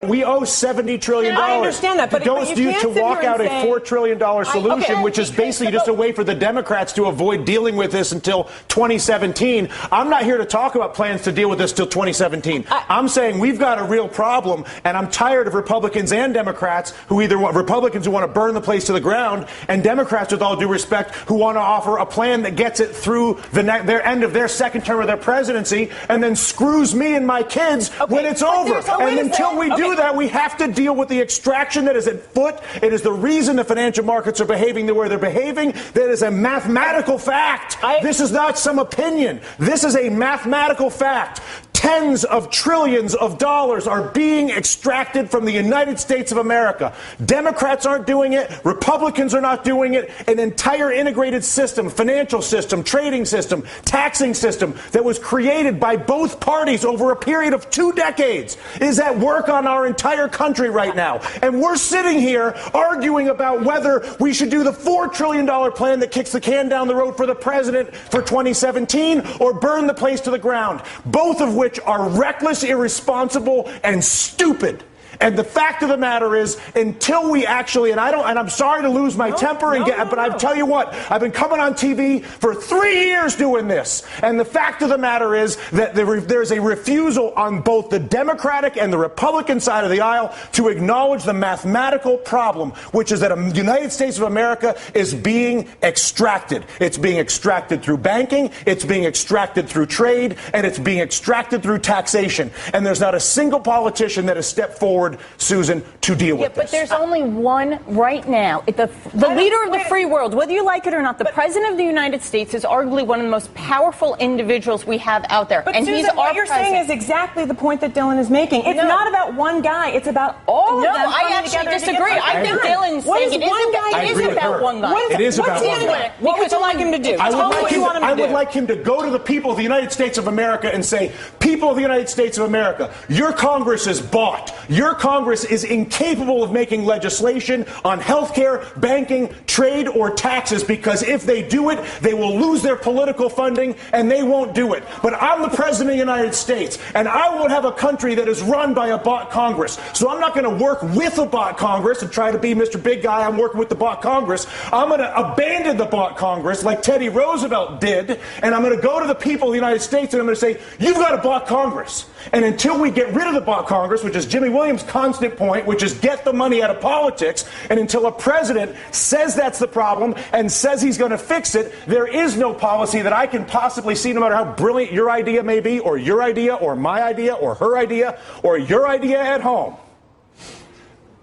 We owe $70 trillion. I understand that, but to walk out a $4 trillion solution, which is basically just a way for the Democrats to avoid dealing with this until 2017. I'm not here to talk about plans to deal with this till 2017. I'm saying we've got a real problem, and I'm tired of Republicans and Democrats who either want Republicans who want to burn the place to the ground, and Democrats, with all due respect, who want to offer a plan that gets it through their end of their second term of their presidency, and then screws me and my kids when it's over. And until we do that, we have to deal with the extraction that is at foot. It is the reason the financial markets are behaving the way they're behaving. That is a mathematical fact. This is not some opinion. This is a mathematical fact. Tens of trillions of dollars are being extracted from the United States of America. Democrats aren't doing it. Republicans are not doing it. An entire integrated system, financial system, trading system, taxing system that was created by both parties over a period of 2 decades is at work on our entire country right now. And we're sitting here arguing about whether we should do the $4 trillion plan that kicks the can down the road for the president for 2017 or burn the place to the ground, both of which are reckless, irresponsible, and stupid. And the fact of the matter is, until we actually, and I'm sorry to lose my temper, but I tell you what, I've been coming on TV for 3 years doing this. And the fact of the matter is that there's a refusal on both the Democratic and the Republican side of the aisle to acknowledge the mathematical problem, which is that the United States of America is being extracted. It's being extracted through banking, it's being extracted through trade, and it's being extracted through taxation. And there's not a single politician that has stepped forward, Susan, to deal with this. But there's only one right now. The leader of the free world, whether you like it or not, the president of the United States is arguably one of the most powerful individuals we have out there. But and Susan, he's what you're saying is exactly the point that Dylan is making. It's not about one guy. It's about all of them. No, I actually disagree. I think Dylan's saying it isn't about one guy. It is about one guy. What would you like him to do? I would like him to go to the people of the United States of America and say, people of the United States of America, your Congress is bought. Your Congress is incapable of making legislation on health care, banking, trade, or taxes, because if they do it, they will lose their political funding, and they won't do it. But I'm the President of the United States, and I won't have a country that is run by a bought Congress. So I'm not going to work with a bought Congress and try to be Mr. Big Guy. I'm working with the bought Congress. I'm going to abandon the bought Congress like Teddy Roosevelt did, and I'm going to go to the people of the United States, and I'm going to say, you've got a bought Congress. And until we get rid of the bought Congress, which is Jimmy Williams' constant point, which is get the money out of politics, and until a president says that's the problem and says he's going to fix it, there is no policy that I can possibly see, no matter how brilliant your idea may be, or your idea, or my idea, or her idea, or your idea at home,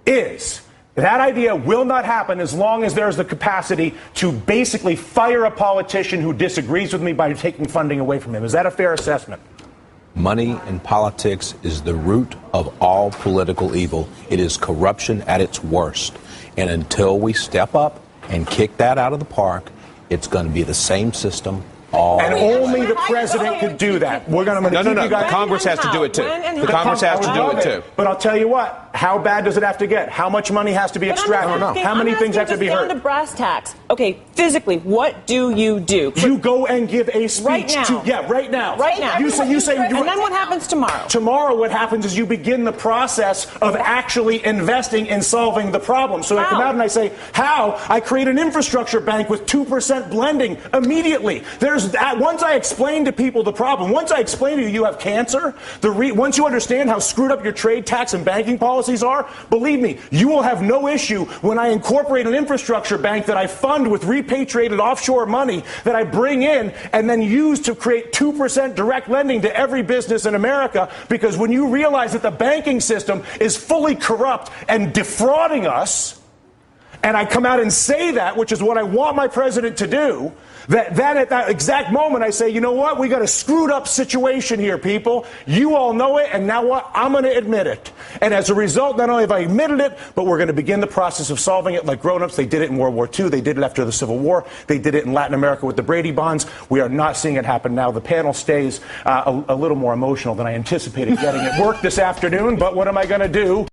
is that idea will not happen as long as there's the capacity to basically fire a politician who disagrees with me by taking funding away from him. Is that a fair assessment? Money in politics is the root of all political evil. It is corruption at its worst. And until we step up and kick that out of the park, it's going to be the same system all and only the president could do that. We're going to No. Congress has to do it too. The Congress has to do it too. But I'll tell you what. How bad does it have to get? How much money has to be extracted? How many things have to be heard? Down to brass tacks. Okay, physically, what do? You go and give a speech right now. Right now. Right now. You say. And then what happens tomorrow? Tomorrow, what happens is you begin the process of actually investing in solving the problem. So I come out and I say, how? I create an infrastructure bank with 2% blending immediately. Once I explain to people the problem, once I explain to you have cancer, once you understand how screwed up your trade, tax, and banking policies are, believe me, you will have no issue when I incorporate an infrastructure bank that I fund with repatriated offshore money that I bring in and then use to create 2% direct lending to every business in America. Because when you realize that the banking system is fully corrupt and defrauding us, and I come out and say that, which is what I want my president to do, then at that exact moment I say, you know what, we got a screwed up situation here, people. You all know it, and now what? I'm going to admit it. And as a result, not only have I admitted it, but we're going to begin the process of solving it like grown-ups. They did it in World War II. They did it after the Civil War. They did it in Latin America with the Brady bonds. We are not seeing it happen now. The panel stays a little more emotional than I anticipated getting at work this afternoon, but what am I going to do?